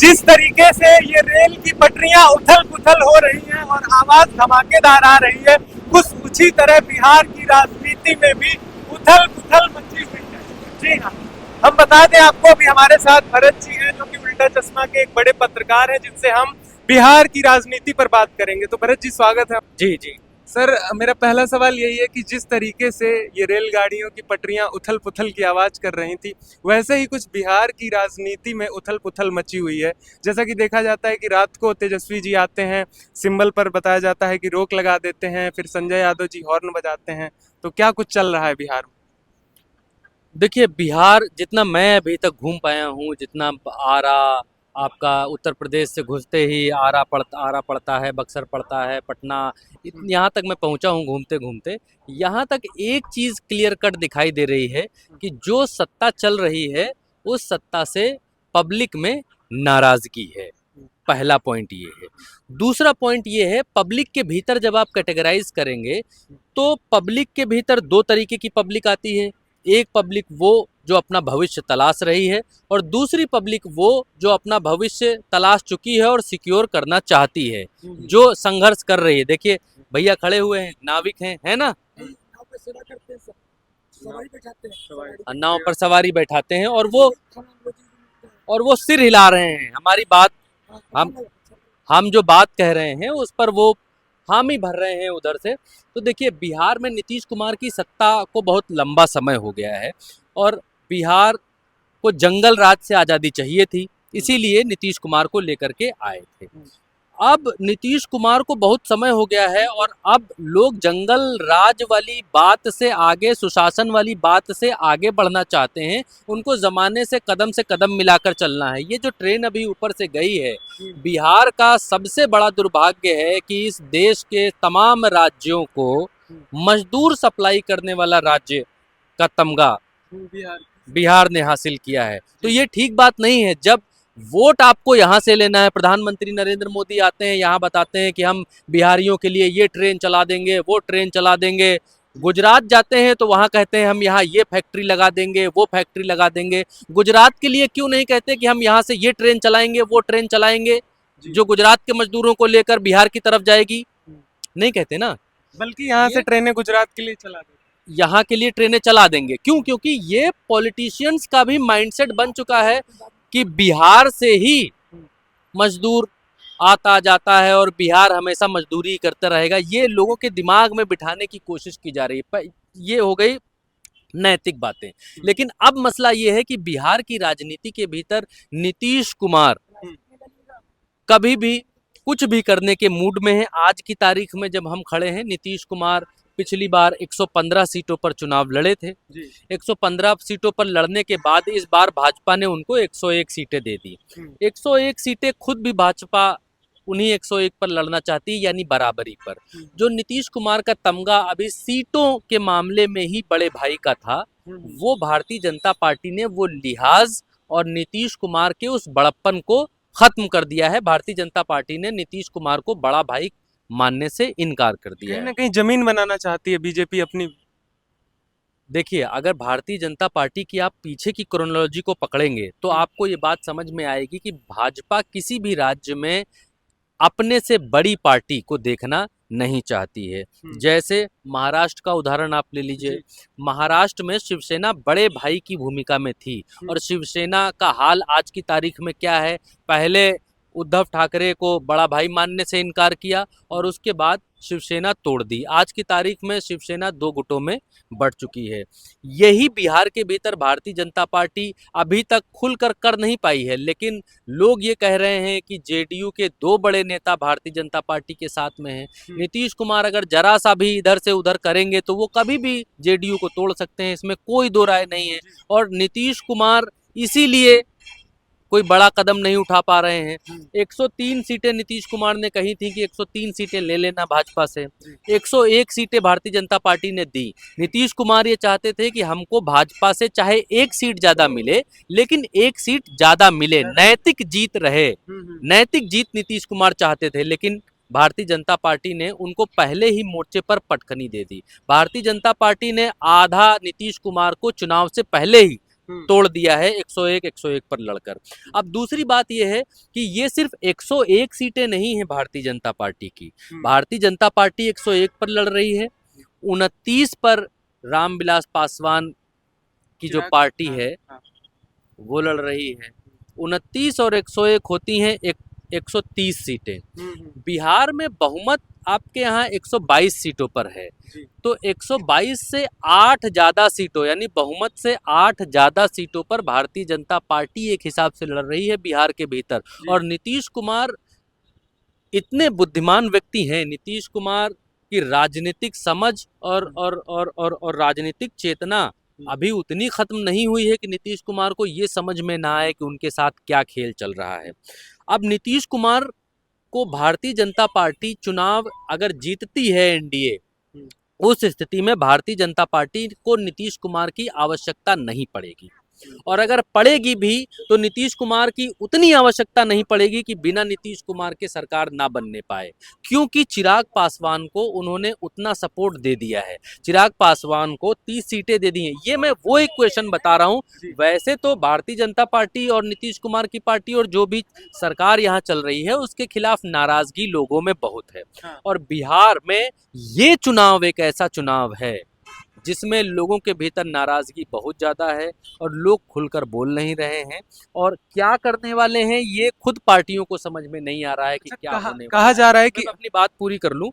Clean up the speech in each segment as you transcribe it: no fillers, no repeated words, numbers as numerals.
जिस तरीके से ये रेल की पटरियां उथल पुथल हो रही हैं और आवाज धमाकेदार आ रही है, कुछ उसी तरह बिहार की राजनीति में भी उथल पुथल मची हुई है। जी हाँ, हम बता दें आपको, अभी हमारे साथ भरत जी हैं जो कि उल्टा चश्मा के एक बड़े पत्रकार हैं, जिनसे हम बिहार की राजनीति पर बात करेंगे। तो भरत जी, स्वागत है। जी जी। सर, मेरा पहला सवाल यही है कि जिस तरीके से ये रेलगाड़ियों की पटरियां उथल पुथल की आवाज कर रही थी, वैसे ही कुछ बिहार की राजनीति में उथल पुथल मची हुई है। जैसा कि देखा जाता है कि रात को तेजस्वी जी आते हैं, सिंबल पर बताया जाता है कि रोक लगा देते हैं, फिर संजय यादव जी हॉर्न बजाते हैं। तो क्या कुछ चल रहा है बिहार में? देखिए, बिहार जितना मैं अभी तक घूम पाया हूँ, जितना आरा आपका उत्तर प्रदेश से घुसते ही आरा पड़ता है, बक्सर पड़ता है, पटना, यहाँ तक मैं पहुँचा हूँ घूमते घूमते। यहाँ तक एक चीज़ क्लियर कट दिखाई दे रही है कि जो सत्ता चल रही है उस सत्ता से पब्लिक में नाराज़गी है। पहला पॉइंट ये है। दूसरा पॉइंट ये है, पब्लिक के भीतर जब आप कैटेगराइज करेंगे तो पब्लिक के भीतर दो तरीके की पब्लिक आती है। एक पब्लिक वो जो अपना भविष्य तलाश रही है, और दूसरी पब्लिक वो जो अपना भविष्य तलाश चुकी है और सिक्योर करना चाहती है, जो संघर्ष कर रही है। देखिए, भैया खड़े हुए हैं, नाविक हैं, है ना, नाव पर सवारी बैठाते हैं, और वो सिर हिला रहे हैं हमारी बात, हम जो बात कह रहे हैं उस पर वो हामी भर रहे हैं उधर से। तो देखिए, बिहार में नीतीश कुमार की सत्ता को बहुत लंबा समय हो गया है, और बिहार को जंगल राज से आज़ादी चाहिए थी, इसीलिए नीतीश कुमार को लेकर के आए थे। अब नीतीश कुमार को बहुत समय हो गया है, और अब लोग जंगल राज वाली बात से आगे, सुशासन वाली बात से आगे बढ़ना चाहते हैं। उनको ज़माने से कदम मिलाकर चलना है। ये जो ट्रेन अभी ऊपर से गई है, बिहार का सबसे बड़ा दुर्भाग्य है कि इस देश के तमाम राज्यों को मजदूर सप्लाई करने वाला राज्य का तमगा बिहार ने हासिल किया है। तो ये ठीक बात नहीं है। जब वोट आपको यहाँ से लेना है, प्रधानमंत्री नरेंद्र मोदी आते हैं, यहाँ बताते हैं कि हम बिहारियों के लिए ये ट्रेन चला देंगे, वो ट्रेन चला देंगे। गुजरात जाते हैं तो वहाँ कहते हैं हम यहाँ ये फैक्ट्री लगा देंगे, वो फैक्ट्री लगा देंगे। गुजरात के लिए क्यों नहीं कहते कि हम यहाँ से ये ट्रेन चलाएंगे, वो ट्रेन चलाएंगे जो गुजरात के मजदूरों को लेकर बिहार की तरफ जाएगी? नहीं कहते ना। बल्कि यहाँ से ट्रेनें गुजरात के लिए चला देते, यहाँ के लिए ट्रेनें चला देंगे। क्यों? क्योंकि ये पॉलिटिशियंस का भी माइंडसेट बन चुका है कि बिहार से ही मजदूर आता जाता है और बिहार हमेशा मजदूरी करता रहेगा। ये लोगों के दिमाग में बिठाने की कोशिश की जा रही है। ये हो गई नैतिक बातें। लेकिन अब मसला ये है कि बिहार की राजनीति के भीतर नीतीश कुमार कभी भी कुछ भी करने के मूड में है। आज की तारीख में जब हम खड़े हैं, नीतीश कुमार पिछली बार 115 सीटों पर चुनाव लड़े थे। 115 सीटों पर लड़ने के बाद इस बार भाजपा ने उनको 101 सीटें दे दी। 101 सीटें खुद भी भाजपा उन्हीं 101 पर लड़ना चाहती है, यानी बराबरी पर। जो नीतीश कुमार का तमगा अभी सीटों के मामले में ही बड़े भाई का था, वो भारतीय जनता पार्टी ने वो लिहाज और नीतीश कुमार के उस बड़प्पन को खत्म कर दिया है। भारतीय जनता पार्टी ने नीतीश कुमार को बड़ा भाई मानने से इनकार कर दिया है। कहीं ना कहीं जमीन बनाना चाहती है बीजेपी अपनी। देखिए, अगर भारतीय जनता पार्टी की आप पीछे की क्रोनोलॉजी को पकड़ेंगे तो आपको ये बात समझ में आएगी कि भाजपा किसी भी राज्य में अपने से बड़ी पार्टी को देखना नहीं चाहती है। जैसे महाराष्ट्र का उदाहरण आप ले लीजिए। महाराष्ट्र में शिवसेना बड़े भाई की भूमिका में थी, और शिवसेना का हाल आज की तारीख में क्या है? पहले उद्धव ठाकरे को बड़ा भाई मानने से इनकार किया, और उसके बाद शिवसेना तोड़ दी। आज की तारीख में शिवसेना दो गुटों में बढ़ चुकी है। यही बिहार के भीतर भारतीय जनता पार्टी अभी तक खुलकर कर नहीं पाई है, लेकिन लोग ये कह रहे हैं कि जेडीयू के दो बड़े नेता भारतीय जनता पार्टी के साथ में हैं। नीतीश कुमार अगर जरा सा भी इधर से उधर करेंगे तो वो कभी भी जेडीयू को तोड़ सकते हैं, इसमें कोई दो राय नहीं है। और नीतीश कुमार इसीलिए कोई बड़ा कदम नहीं उठा पा रहे हैं। 103 सीटें नीतीश कुमार ने कही थी कि 103 सीटें ले लेना भाजपा से, 101 सीटें भारतीय जनता पार्टी ने दी। नीतीश कुमार ये चाहते थे कि हमको भाजपा से चाहे एक सीट ज्यादा मिले, लेकिन एक सीट ज्यादा मिले, नैतिक जीत रहे। नैतिक जीत नीतीश कुमार चाहते थे, लेकिन भारतीय जनता पार्टी ने उनको पहले ही मोर्चे पर पटखनी दे दी। भारतीय जनता पार्टी ने आधा नीतीश कुमार को चुनाव से पहले ही तोड़ दिया है 101 पर लड़कर। अब दूसरी बात यह है कि ये सिर्फ 101 सीटें नहीं हैं भारतीय जनता पार्टी की। भारतीय जनता पार्टी 101 पर लड़ रही है, 29 पर रामविलास पासवान की जो पार्टी है वो लड़ रही है। 29 और 101 होती हैं 130 सीटें। बिहार में बहुमत आपके यहाँ 122 सीटों पर है, तो 122 से 8 ज़्यादा सीटों यानी बहुमत से 8 ज़्यादा सीटों पर भारतीय जनता पार्टी एक हिसाब से लड़ रही है बिहार के भीतर। और नीतीश कुमार इतने बुद्धिमान व्यक्ति हैं, नीतीश कुमार की राजनीतिक समझ और राजनीतिक चेतना अभी उतनी खत्म नहीं हुई है कि नीतीश कुमार को ये समझ में ना आए कि उनके साथ क्या खेल चल रहा है। अब नीतीश कुमार को भारतीय जनता पार्टी चुनाव अगर जीतती है एनडीए, उस स्थिति में भारतीय जनता पार्टी को नीतीश कुमार की आवश्यकता नहीं पड़ेगी, और अगर पड़ेगी भी तो नीतीश कुमार की उतनी आवश्यकता नहीं पड़ेगी कि बिना नीतीश कुमार के सरकार ना बनने पाए, क्योंकि चिराग पासवान को उन्होंने उतना सपोर्ट दे दिया है। चिराग पासवान को 30 सीटें दे दी हैं। ये मैं वो एक क्वेश्चन बता रहा हूँ। वैसे तो भारतीय जनता पार्टी और नीतीश कुमार की पार्टी और जो भी सरकार यहाँ चल रही है उसके खिलाफ नाराजगी लोगों में बहुत है, और बिहार में ये चुनाव एक ऐसा चुनाव है जिसमें लोगों के भीतर नाराजगी बहुत ज़्यादा है और लोग खुलकर बोल नहीं रहे हैं, और क्या करने वाले हैं ये खुद पार्टियों को समझ में नहीं आ रहा है कि क्या होने कहा जा रहा है कि मैं अपनी बात पूरी कर लूं।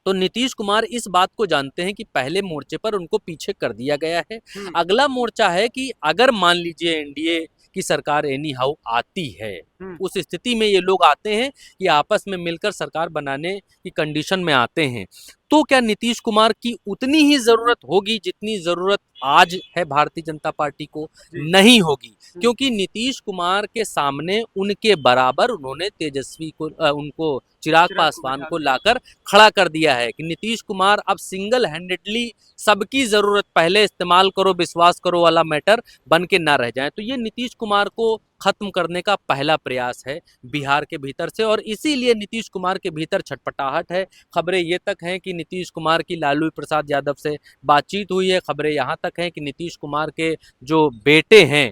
तो नीतीश कुमार इस बात को जानते हैं कि पहले मोर्चे पर उनको पीछे कर दिया गया है। अगला मोर्चा है कि अगर मान लीजिए एनडीए की सरकार एनी हाउ आती है, उस स्थिति में ये लोग आते हैं कि आपस में मिलकर सरकार बनाने की कंडीशन में आते हैं, तो क्या नीतीश कुमार की उतनी ही जरूरत होगी जितनी जरूरत आज है भारतीय जनता पार्टी को? नहीं होगी, क्योंकि नीतीश कुमार के सामने उनके बराबर उन्होंने तेजस्वी को उनको चिराग पासवान को लाकर खड़ा कर दिया है कि नीतीश कुमार अब सिंगल हैंडेडली सबकी जरूरत पहले इस्तेमाल करो विश्वास करो वाला मैटर बन के ना रह जाए। तो ये नीतीश कुमार को खत्म करने का पहला प्रयास है बिहार के भीतर से, और इसीलिए नीतीश कुमार के भीतर छटपटाहट है। खबरें ये तक हैं कि नीतीश कुमार की लालू प्रसाद यादव से बातचीत हुई है। खबरें यहाँ तक हैं कि नीतीश कुमार के जो बेटे हैं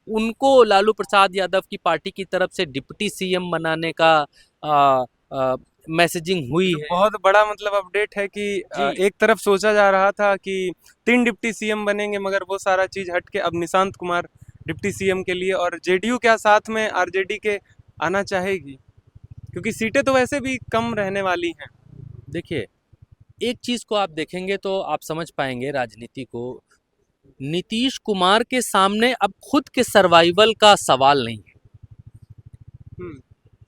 उनको लालू प्रसाद यादव की पार्टी की तरफ से डिप्टी सीएम बनाने का मैसेजिंग हुई है। बहुत बड़ा मतलब अपडेट है कि एक तरफ सोचा जा रहा था कि 3 डिप्टी सीएम बनेंगे, मगर वो सारा चीज हट के अब निशांत कुमार डिप्टी सीएम के लिए, और जेडीयू क्या साथ में आरजेडी के आना चाहेगी, क्योंकि सीटें तो वैसे भी कम रहने वाली हैं। देखिए, एक चीज को आप देखेंगे तो आप समझ पाएंगे राजनीति को। नीतीश कुमार के सामने अब खुद के सर्वाइवल का सवाल नहीं है।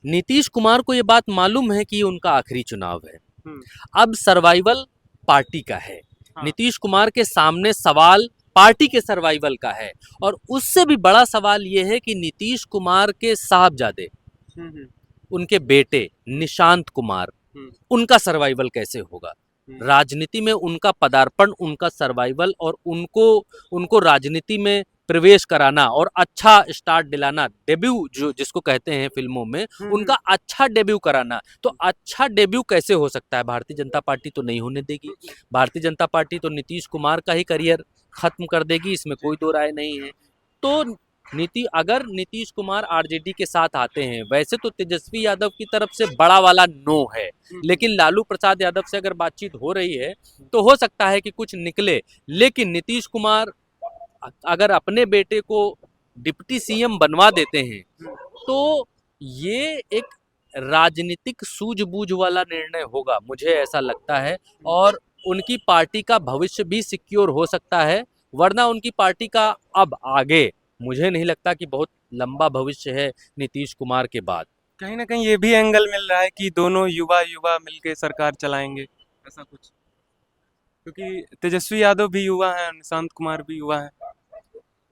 नीतीश कुमार को ये बात मालूम है कि ये उनका आखिरी चुनाव है, अब सर्वाइवल पार्टी का है। नीतीश कुमार के सामने सवाल पार्टी के सर्वाइवल का है, और उससे भी बड़ा सवाल ये है कि नीतीश कुमार के साहबजादे, उनके बेटे निशांत कुमार, उनका सर्वाइवल कैसे होगा। राजनीति में उनका पदार्पण, उनका सर्वाइवल और उनको राजनीति में प्रवेश कराना और अच्छा स्टार्ट दिलाना, डेब्यू जो जिसको कहते हैं फिल्मों में, उनका अच्छा डेब्यू कराना। तो अच्छा डेब्यू कैसे हो सकता है? भारतीय जनता पार्टी तो नहीं होने देगी। भारतीय जनता पार्टी तो नीतीश कुमार का ही करियर खत्म कर देगी, इसमें कोई दो राय नहीं है। तो अगर नीतीश कुमार आरजेडी के साथ आते हैं, वैसे तो तेजस्वी यादव की तरफ से बड़ा वाला नो है, लेकिन लालू प्रसाद यादव से अगर बातचीत हो रही है तो हो सकता है कि कुछ निकले। लेकिन नीतीश कुमार अगर अपने बेटे को डिप्टी सीएम बनवा देते हैं तो ये एक राजनीतिक सूझबूझ वाला निर्णय होगा, मुझे ऐसा लगता है, और उनकी पार्टी का भविष्य भी सिक्योर हो सकता है। वरना उनकी पार्टी का अब आगे मुझे नहीं लगता कि बहुत लंबा भविष्य है नीतीश कुमार के बाद। कहीं ना कहीं ये भी एंगल मिल रहा है कि दोनों युवा मिलके सरकार चलाएंगे, ऐसा कुछ, क्योंकि तेजस्वी यादव भी युवा है, निशांत कुमार भी युवा है।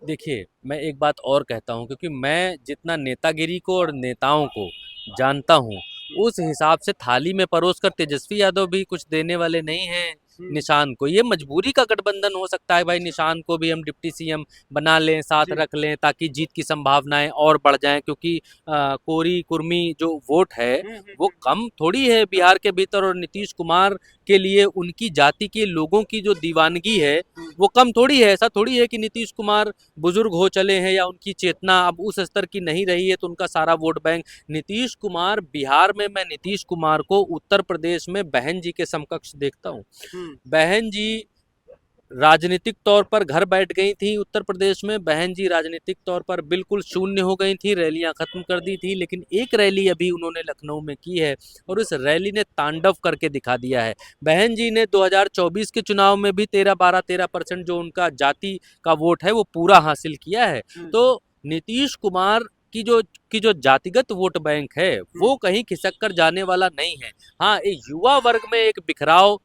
देखिए, मैं एक बात और कहता हूं, क्योंकि मैं जितना नेतागिरी को और नेताओं को जानता हूं, उस हिसाब से थाली में परोस कर तेजस्वी यादव भी कुछ देने वाले नहीं हैं निशान को। ये मजबूरी का गठबंधन हो सकता है भाई, निशान को भी हम डिप्टी सीएम बना लें, साथ जी। रख लें ताकि जीत की संभावनाएं और बढ़ जाएं, क्योंकि कोरी कुर्मी जो वोट है वो कम थोड़ी है बिहार के भीतर, और नीतीश कुमार के लिए उनकी जाति के लोगों की जो दीवानगी है वो कम थोड़ी है। ऐसा थोड़ी है कि नीतीश कुमार बुजुर्ग हो चले हैं या उनकी चेतना अब उस स्तर की नहीं रही है तो उनका सारा वोट बैंक। नीतीश कुमार बिहार में, मैं नीतीश कुमार को उत्तर प्रदेश में बहन जी के समकक्ष देखता हूँ। बहन जी राजनीतिक तौर पर घर बैठ गई थी उत्तर प्रदेश में, बहन जी राजनीतिक तौर पर बिल्कुल शून्य हो गई थी, रैलियां खत्म कर दी थी, लेकिन एक रैली अभी उन्होंने लखनऊ में की है और उस रैली ने तांडव करके दिखा दिया है। बहन जी ने 2024 के चुनाव में भी 13% जो उनका जाति का वोट है वो पूरा हासिल किया है। तो नीतीश कुमार की जो जातिगत वोट बैंक है वो कहीं खिसक कर जाने वाला नहीं है। हाँ, युवा वर्ग में एक बिखराव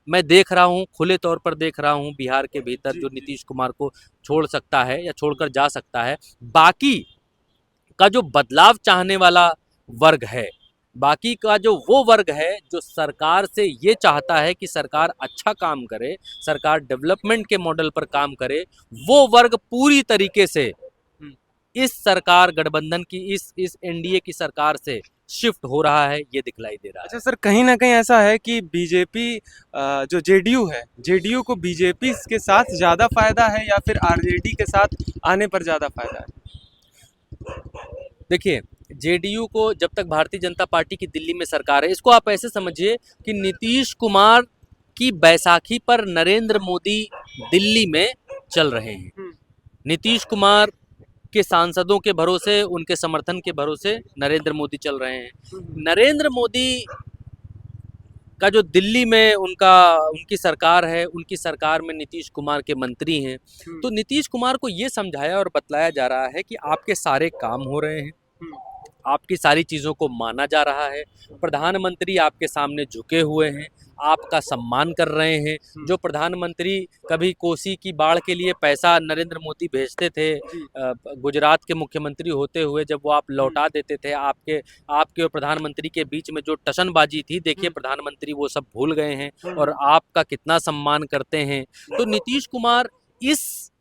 मैं देख रहा हूँ, खुले तौर पर देख रहा हूँ बिहार के भीतर, जो नीतीश कुमार को छोड़ सकता है या छोड़कर जा सकता है। बाकी का जो बदलाव चाहने वाला वर्ग है, बाकी का जो वो वर्ग है जो सरकार से ये चाहता है कि सरकार अच्छा काम करे, सरकार डेवलपमेंट के मॉडल पर काम करे, वो वर्ग पूरी तरीके से इस सरकार गठबंधन की, इस एनडीए की सरकार से शिफ्ट हो रहा है, ये दिखलाई दे रहा है। अच्छा सर, कहीं ना कहीं ऐसा है कि बीजेपी जो जेडीयू है, जेडीयू को बीजेपी के साथ ज़्यादा फायदा है या फिर आरजेडी के साथ आने पर ज़्यादा फायदा है? देखिए, जेडीयू को जब तक भारतीय जनता पार्टी की दिल्ली में सरकार है, इसको आप ऐसे समझिए कि नीतीश कुमार की बैसाखी पर नरेंद्र मोदी दिल्ली में चल रहे हैं। नीतीश कुमार के सांसदों के भरोसे, उनके समर्थन के भरोसे नरेंद्र मोदी चल रहे हैं। नरेंद्र मोदी का जो दिल्ली में उनकी सरकार है, उनकी सरकार में नीतीश कुमार के मंत्री हैं, तो नीतीश कुमार को ये समझाया और बतलाया जा रहा है कि आपके सारे काम हो रहे हैं, आपकी सारी चीज़ों को माना जा रहा है, प्रधानमंत्री आपके सामने झुके हुए हैं, आपका सम्मान कर रहे हैं। जो प्रधानमंत्री कभी कोसी की बाढ़ के लिए पैसा नरेंद्र मोदी भेजते थे, गुजरात के मुख्यमंत्री होते हुए जब वो आप लौटा देते थे, आपके और प्रधानमंत्री के बीच में जो टशनबाजी थी, देखिए प्रधानमंत्री वो सब भूल गए हैं और आपका कितना सम्मान करते हैं। तो नीतीश कुमार इस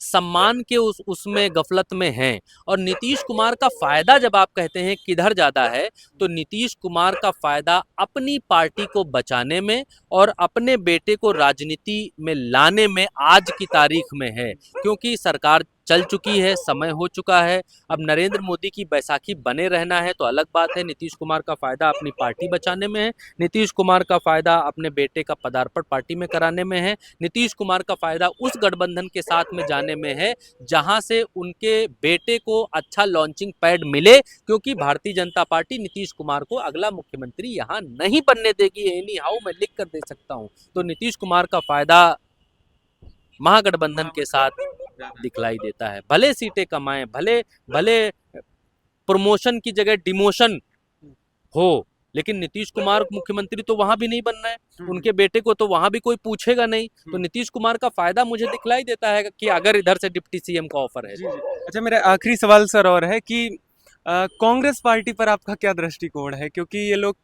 सम्मान के उसमें गफलत में हैं। और नीतीश कुमार का फायदा जब आप कहते हैं किधर ज़्यादा है, तो नीतीश कुमार का फायदा अपनी पार्टी को बचाने में और अपने बेटे को राजनीति में लाने में आज की तारीख में है, क्योंकि सरकार चल चुकी है, समय हो चुका है। अब नरेंद्र मोदी की बैसाखी बने रहना है तो अलग बात है। नीतीश कुमार का फायदा अपनी पार्टी बचाने में है, नीतीश कुमार का फायदा अपने बेटे का पदार्पण पार्टी में कराने में है, नीतीश कुमार का फायदा उस गठबंधन के साथ में जाने में है जहां से उनके बेटे को अच्छा लॉन्चिंग पैड मिले, क्योंकि भारतीय जनता पार्टी नीतीश कुमार को अगला मुख्यमंत्री यहाँ नहीं बनने देगी। एनी हाउ मैं लिख कर दे सकता हूँ। तो नीतीश कुमार का फायदा महागठबंधन के साथ दिखलाई देता है। भले सीटें कमाएं, भले प्रमोशन की जगह डिमोशन हो, लेकिन नीतीश कुमार मुख्यमंत्री तो वहां भी नहीं बनना है, उनके बेटे को तो वहां भी कोई पूछेगा नहीं। तो नीतीश कुमार का फायदा मुझे दिखलाई देता है कि अगर इधर से डिप्टी सीएम का ऑफर है। अच्छा, मेरा आखिरी सवाल सर और है कि कांग्रेस पार्टी पर आपका क्या दृष्टिकोण है, क्योंकि ये लोग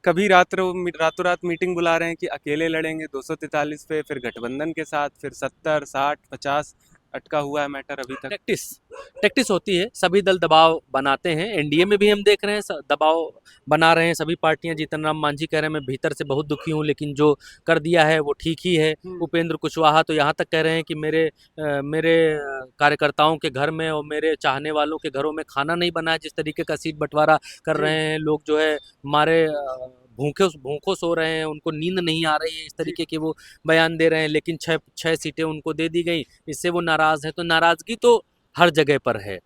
कभी रातों रात मीटिंग बुला रहे हैं कि अकेले लड़ेंगे 243 पे, फिर गठबंधन के साथ, फिर 70, 60, 50 अटका हुआ है मैटर अभी तक। टैक्टिस होती है, सभी दल दबाव बनाते हैं। एनडीए में भी हम देख रहे हैं दबाव बना रहे हैं सभी पार्टियां। जीतन राम मांझी कह रहे हैं मैं भीतर से बहुत दुखी हूं, लेकिन जो कर दिया है वो ठीक ही है। उपेंद्र कुशवाहा तो यहाँ तक कह रहे हैं कि मेरे कार्यकर्ताओं के घर में और मेरे चाहने वालों के घरों में खाना नहीं बना है। जिस तरीके का सीट बंटवारा कर रहे हैं लोग, जो है हमारे भूखों सो रहे हैं, उनको नींद नहीं आ रही है, इस तरीके के वो बयान दे रहे हैं। लेकिन छह सीटें उनको दे दी गई, इससे वो नाराज है। तो नाराजगी तो हर जगह पर है,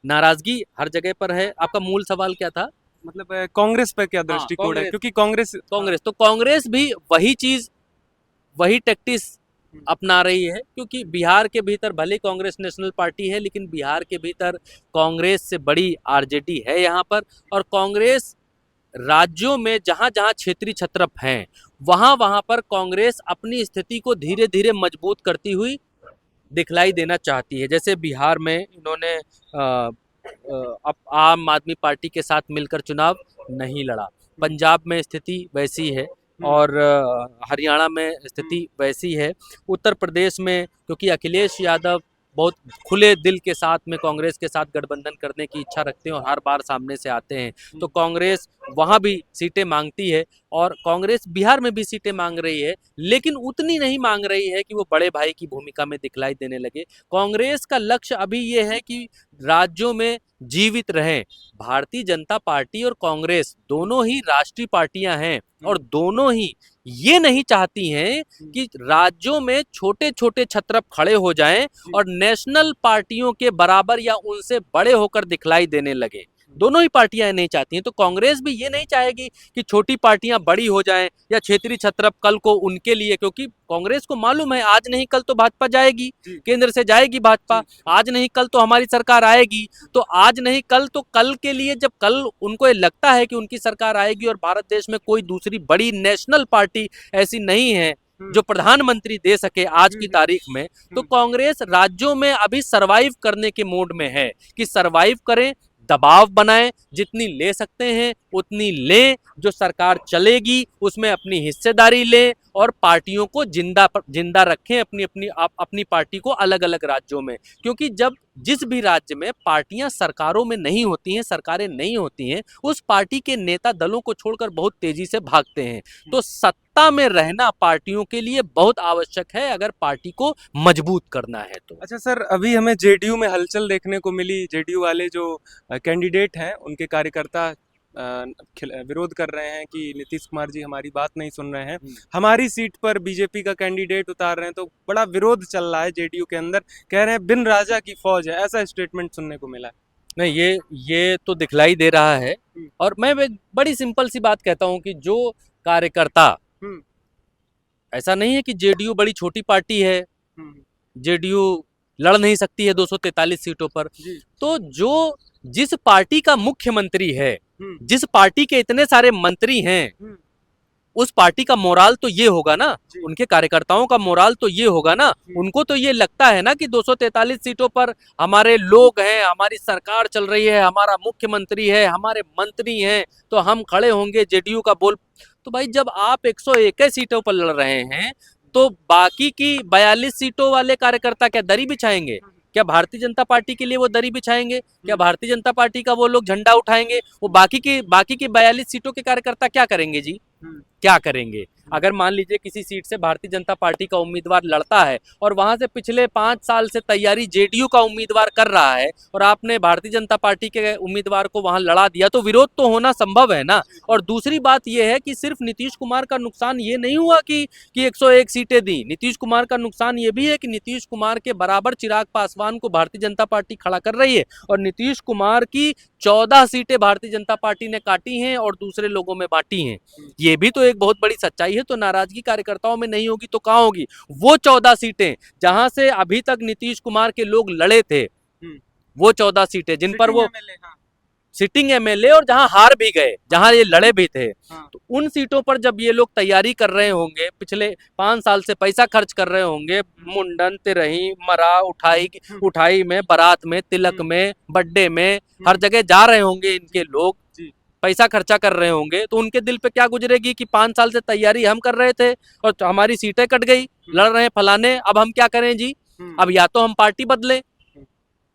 नाराजगी हर जगह पर है। आपका मूल सवाल क्या था? मतलब कांग्रेस पे क्या दृष्टिकोण है, क्योंकि कांग्रेस भी वही चीज, वही टैक्टिस अपना रही है, क्योंकि बिहार के भीतर भले कांग्रेस नेशनल पार्टी है, लेकिन बिहार के भीतर कांग्रेस से बड़ी आरजेडी है यहाँ पर। और कांग्रेस राज्यों में जहां जहां क्षेत्रीय छत्रप हैं, वहां पर कांग्रेस अपनी स्थिति को धीरे धीरे मजबूत करती हुई दिखलाई देना चाहती है। जैसे बिहार में इन्होंने अब आम आदमी पार्टी के साथ मिलकर चुनाव नहीं लड़ा। पंजाब में स्थिति वैसी है, और हरियाणा में स्थिति वैसी है। उत्तर प्रदेश में क्योंकि अखिलेश यादव बहुत खुले दिल के साथ में कांग्रेस के साथ गठबंधन करने की इच्छा रखते हैं और हर बार सामने से आते हैं, तो कांग्रेस वहाँ भी सीटें मांगती है और कांग्रेस बिहार में भी सीटें मांग रही है, लेकिन उतनी नहीं मांग रही है कि वो बड़े भाई की भूमिका में दिखलाई देने लगे। कांग्रेस का लक्ष्य अभी ये है कि राज्यों में जीवित रहें। भारतीय जनता पार्टी और कांग्रेस दोनों ही राष्ट्रीय पार्टियां हैं और दोनों ही ये नहीं चाहती हैं कि राज्यों में छोटे छोटे छत्रप खड़े हो जाएं और नेशनल पार्टियों के बराबर या उनसे बड़े होकर दिखलाई देने लगे। दोनों ही पार्टियां नहीं चाहती हैं, तो कांग्रेस भी ये नहीं चाहेगी कि छोटी पार्टियां बड़ी हो जाएं या क्षेत्रीय छत्रप कल को उनके लिए, क्योंकि कांग्रेस को मालूम है आज नहीं कल तो भाजपा जाएगी, केंद्र से जाएगी भाजपा, आज नहीं कल तो हमारी सरकार आएगी, तो आज नहीं कल तो कल के लिए जब कल उनको ये लगता है कि उनकी सरकार आएगी और भारत देश में कोई दूसरी बड़ी नेशनल पार्टी ऐसी नहीं है जो प्रधानमंत्री दे सके आज की तारीख में, तो कांग्रेस राज्यों में अभी सरवाइव करने के मोड में है कि सरवाइव करें, दबाव बनाएं, जितनी ले सकते हैं उतनी लें, जो सरकार चलेगी उसमें अपनी हिस्सेदारी लें और पार्टियों को जिंदा रखें अपनी पार्टी को अलग अलग राज्यों में, क्योंकि जब जिस भी राज्य में पार्टियां सरकारों में नहीं होती हैं, सरकारें नहीं होती हैं, उस पार्टी के नेता दलों को छोड़कर बहुत तेजी से भागते हैं। तो सत्ता में रहना पार्टियों के लिए बहुत आवश्यक है अगर पार्टी को मजबूत करना है तो। अच्छा सर, अभी हमें जेडीयू में हलचल देखने को मिली। जेडीयू वाले जो कैंडिडेट हैं उनके कार्यकर्ता विरोध कर रहे हैं कि नीतीश कुमार जी हमारी बात नहीं सुन रहे हैं, हमारी सीट पर बीजेपी का कैंडिडेट उतार रहे हैं, तो बड़ा विरोध चल रहा है जेडीयू के अंदर। कह रहे हैं बिन राजा की फौज है, ऐसा स्टेटमेंट सुनने को मिला है। नहीं, ये तो दिखलाई दे रहा है और मैं एक बड़ी सिंपल सी बात कहता हूं कि जो कार्यकर्ता, ऐसा नहीं है कि जेडीयू बड़ी छोटी पार्टी है, जेडीयू लड़ नहीं सकती है 243 सीटों पर, तो जो जिस पार्टी का मुख्यमंत्री है, जिस पार्टी के इतने सारे मंत्री हैं, उस पार्टी का मोराल तो ये होगा ना, उनके कार्यकर्ताओं का मोराल तो ये होगा ना, उनको तो ये लगता है ना कि 243 सीटों पर हमारे लोग हैं, हमारी सरकार चल रही है, हमारा मुख्यमंत्री है, हमारे मंत्री हैं, तो हम खड़े होंगे जेडीयू का बोल। तो भाई जब आप 101 सीटों पर लड़ रहे हैं तो बाकी की 42 सीटों वाले कार्यकर्ता क्या दरी बिछाएंगे? क्या भारतीय जनता पार्टी के लिए वो दरी बिछाएंगे? क्या भारतीय जनता पार्टी का वो लोग झंडा उठाएंगे? वो बाकी की 42 सीटों के कार्यकर्ता क्या करेंगे जी? क्या करेंगे? अगर मान लीजिए किसी सीट से भारतीय जनता पार्टी का उम्मीदवार लड़ता है और वहां से पिछले 5 साल से तैयारी जेडीयू का उम्मीदवार कर रहा है और आपने भारतीय जनता पार्टी के उम्मीदवार को वहां लड़ा दिया, तो विरोध तो होना संभव है ना। और दूसरी बात यह है कि सिर्फ नीतीश कुमार का नुकसान ये नहीं हुआ कि 101 सीटें दी, नीतीश कुमार का नुकसान ये भी है कि नीतीश कुमार के बराबर चिराग पासवान को भारतीय जनता पार्टी खड़ा कर रही है और नीतीश कुमार की 14 सीटें भारतीय जनता पार्टी ने काटी हैं और दूसरे लोगों में बांटी हैं। ये भी तो एक बहुत बड़ी सच्चाई है। तो नाराजगी कार्यकर्ताओं में नहीं होगी तो कहां होगी? वो 14 सीटें जहां से अभी तक नीतीश कुमार के लोग लड़े थे, वो 14 सीटें जिन पर वो सिटिंग एमएलए और जहां हार भी गए, जहां ये लड़े भी थे, तो उन सीटों पर जब ये लोग तैयारी कर रहे होंगे, पिछले 5 साल से पैसा खर्च कर रहे होंगे, मुंडन, तिरही, मरा, उठाई में, बारात में, तिलक में, बर्थडे में, हर जगह जा रहे होंगे इनके लोग, पैसा खर्चा कर रहे होंगे, तो उनके दिल पे क्या गुजरेगी कि 5 साल से तैयारी हम कर रहे थे और हमारी सीटें कट गई, लड़ रहे हैं फलाने, अब हम क्या करें जी? अब या तो हम पार्टी बदलें,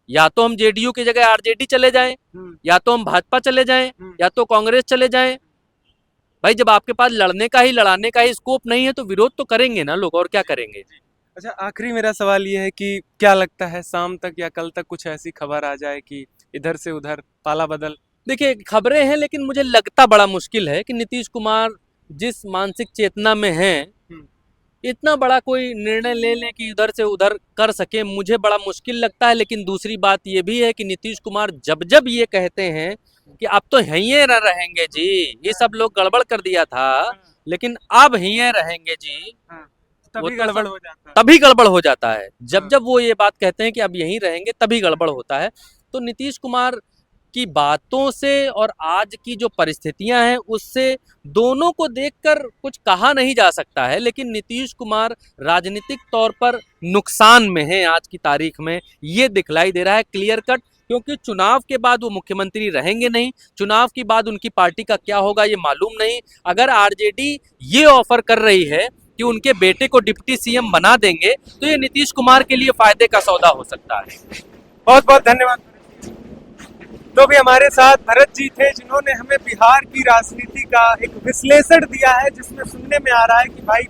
या तो हम जेडीयू की जगह आरजेडी चले जाएं, या तो हम भाजपा चले जाएं, या तो कांग्रेस चले जाएं। भाई जब आपके पास लड़ने का ही, लड़ाने का ही स्कोप नहीं है तो विरोध तो करेंगे ना लोग, और क्या करेंगे। अच्छा, आखिरी मेरा सवाल ये है कि क्या लगता है शाम तक या कल तक कुछ ऐसी खबर आ जाए कि इधर से उधर पाला बदल? देखिए खबरें हैं, लेकिन मुझे लगता बड़ा मुश्किल है कि नीतीश कुमार जिस मानसिक चेतना में हैं, इतना बड़ा कोई निर्णय ले लें कि इधर से उधर कर सके, मुझे बड़ा मुश्किल लगता है। लेकिन दूसरी बात ये भी है कि नीतीश कुमार जब जब ये कहते हैं कि अब तो यहीं रहेंगे जी, ये सब लोग गड़बड़ कर दिया था लेकिन अब यहीं रहेंगे जी, तभी गड़बड़ हो जाता है। तभी गड़बड़ हो जाता है। जब जब वो ये बात कहते हैं कि अब यहीं रहेंगे तभी गड़बड़ होता है। तो नीतीश कुमार की बातों से और आज की जो परिस्थितियां हैं उससे दोनों को देखकर कुछ कहा नहीं जा सकता है, लेकिन नीतीश कुमार राजनीतिक तौर पर नुकसान में है आज की तारीख में, ये दिखलाई दे रहा है क्लियर कट। क्योंकि चुनाव के बाद वो मुख्यमंत्री रहेंगे नहीं, चुनाव के बाद उनकी पार्टी का क्या होगा ये मालूम नहीं। अगर आरजेडी ये ऑफर कर रही है कि उनके बेटे को डिप्टी सीएम बना देंगे तो ये नीतीश कुमार के लिए फायदे का सौदा हो सकता है। बहुत बहुत धन्यवाद। तो भी हमारे साथ भरत जी थे जिन्होंने हमें बिहार की राजनीति का एक विश्लेषण दिया है, जिसमें सुनने में आ रहा है कि भाई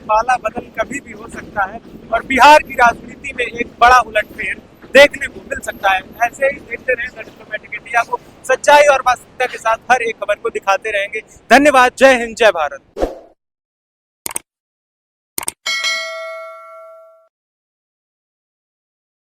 पाला बदल कभी भी हो सकता है और बिहार की राजनीति में एक बड़ा उलटफेर देखने को मिल सकता है। ऐसे ही देखते रहे द डिप्लोमेटिक इंडिया को, सच्चाई और वास्तविकता के साथ हर एक खबर को दिखाते रहेंगे। धन्यवाद। जय हिंद, जय भारत।